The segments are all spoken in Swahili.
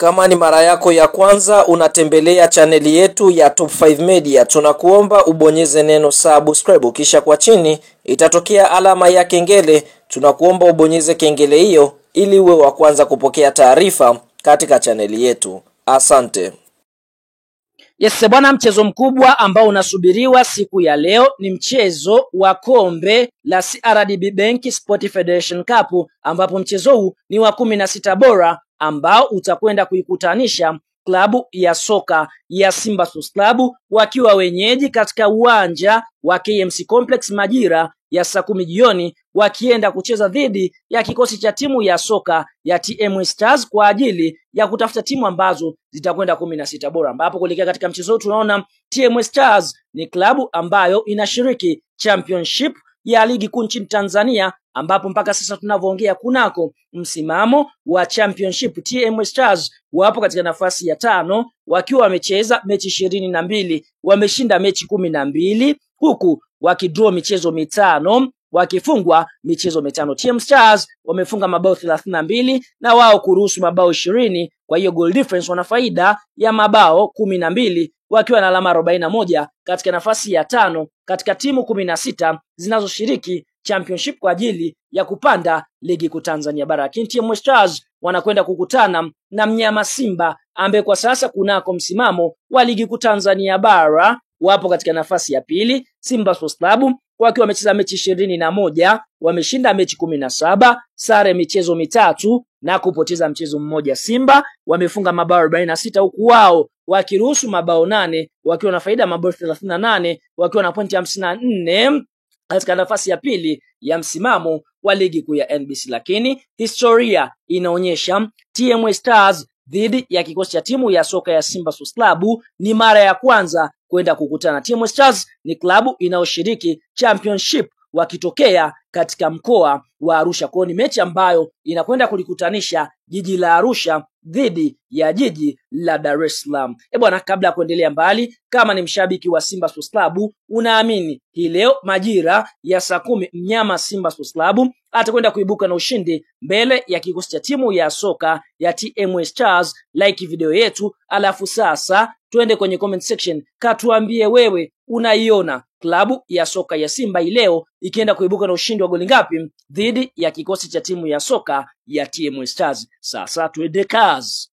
Kama ni mara yako ya kwanza unatembelea chaneli yetu ya Top 5 Media, tunakuomba ubonyeze neno subscribe, kisha kwa chini itatokea alama ya kengele. Tunakuomba ubonyeze kengele hiyo ili uwe wa kwanza kupokea taarifa katika chaneli yetu. Asante. Yes bwana, mchezo mkubwa ambao unasubiriwa siku ya leo ni mchezo wa kombe la CRDB Bank Sport Federation Cup, ambapo mchezo huu ni wa 16 bora ambao utakwenda kuikutanisha klabu ya soka ya Simba Sports Club wakiwa wenyeji katika uwanja wa KMC Complex majira ya saa 10 jioni, wakienda kucheza dhidi ya kikosi cha timu ya soka ya TMS Stars kwa ajili ya kutafuta timu ambazo zitakwenda 16 bora, ambapo kuelekea katika mchezo tunaona TMS Stars ni klabu ambayo inashiriki championship ya ligi kuu nchini Tanzania, ambapo mpaka sasa tunavyoongea kunako msimamo wa championship TMS Stars wapo katika nafasi ya 5 wakiwa wamecheza mechi 22, wameshinda mechi 12 huku wakidraw michezo 5, wakifungwa michezo 5. TMS Stars wamefunga mabao 32 na wao kuruhusu mabao 20, kwa hiyo goal difference wana faida ya mabao 12 wakiwa na alama 41 katika nafasi ya 5 katika timu 16 zinazoshiriki championship kwa ajili ya kupanda ligi kuu Tanzania bara. Lakini TMS Stars wanakwenda kukutana na mnyama Simba ambaye kwa sasa kunako msimamo wa ligi kuu Tanzania bara wapo katika nafasi ya pili. Simba Sports Club wakiwa wamecheza mechi 21, wameshinda mechi 17, sare michezo 3 na kupoteza mchezo mmoja. Simba wamefunga mabao 46 huku wao wakiruhusu mabao 8 wakiwa na faida mabao 38 wakiwa na pointi 54 katika nafasi ya pili ya msimamo wa ligi kuu ya NBC. Lakini historia inaonyesha TMS Stars dhidi ya kikosi cha timu ya soka ya Simba Sports Club ni mara ya kwanza kwenda kukutana. TMS Stars ni klabu inayoshiriki championship wakitokea katika mkoa wa Arusha. Kwa ni mechi ambayo inakwenda kulikutanisha jiji la Arusha dhidi ya jiji la Dar es Salaam. Bwana, kabla ya kuendelea mbali, kama ni mshabiki wa Simba Sports Club, unaamini hii leo majira ya saa 10 mnyama Simba Sports Club atakwenda kuibuka na ushindi mbele ya kikosi cha timu ya soka ya TMS Stars? Like video yetu, alafu sasa tuende kwenye comment section, katuambie wewe unaiona klabu ya soka ya Simba leo ikienda kuibuka na ushindi wa goli ngapi dhidi ya kikosi cha timu ya soka ya TMS Stars. Sasa tuende kazi.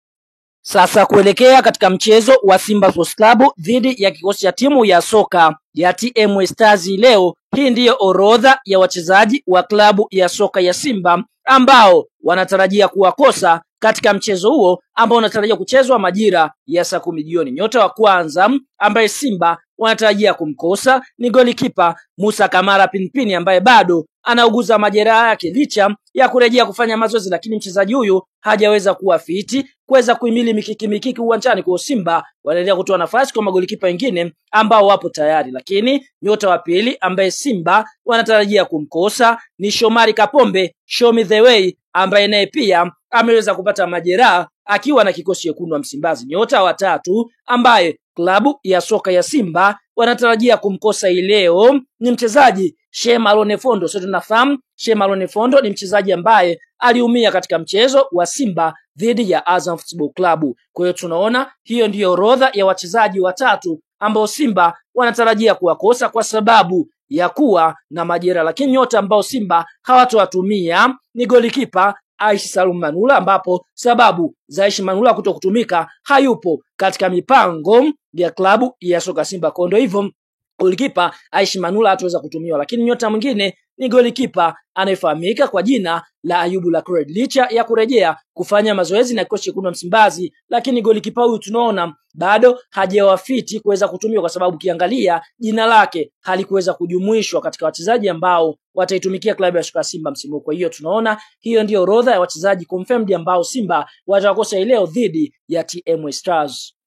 Sasa kuelekea katika mchezo wa Simba Sports Club dhidi ya kikosi cha timu ya soka ya TMS Stars leo, hii ndiyo orodha ya wachezaji wa klabu ya soka ya Simba ambao wanatarajia kuwakosa katika mchezo huo ambao unatarajia kuchezwa majira ya saa 10 jioni. Nyota wa kwanza ambaye Simba wanatarajia kumkosa ni golikipa Musa Kamara Pinpini ambaye bado anauguza majeraha yake licha ya kurejea kufanya mazoezi, lakini mchezaji huyu hajaweza kuwa fiti kuweza kuhimili mikiki uwanjani. Kwa Simba wanaendelea kutoa nafasi kwa magolikipa wengine ambao wapo tayari, lakini nyota wa pili ambaye Simba wanatarajia kumkosa ni Shomari Kapombe, Show Me The Way, ambaye naye pia ameweza kupata majeraha akiwa na kikosi chekundu wa Msimbazi. Nyota wa tatu ambaye klabu ya soka ya Simba wanatarajia kumkosa leo ni mchezaji Sheikh Malone Fondo. Sote tunafahamu Sheikh Malone Fondo ni mchezaji ambaye aliumia katika mchezo wa Simba dhidi ya Azam Football Club. Kwa hiyo tunaona hiyo ndiyo orodha ya wachezaji watatu ambao Simba wanatarajia kuwakosa kwa sababu ya kuwa na majeraha, lakini nyota ambao Simba hawatowatumia ni golikipa Aishi Salum Manula, ambapo sababu za Aishi Manula kutokutumika hayupo katika mipango ya klabu ya soka Simba. Kondo hivyo golikipa Aishi Manula hataweza kutumiwa, lakini nyota mwingine ni golikipa anayefahamika kwa jina la Ayubu Lakred. Licha ya kurejea kufanya mazoezi na kikosi chekundu wa Msimbazi, lakini golikipa huyu tunaona bado hajawafiti kuweza kutumiwa kwa sababu kiangalia jina lake halikuweza kujumuishwa katika wachezaji ambao wataitumikia klabu ya soka Simba msimu. Kwa hiyo tunaona hiyo ndio orodha ya wachezaji confirmed ambao Simba watakosa leo dhidi ya TMS Stars.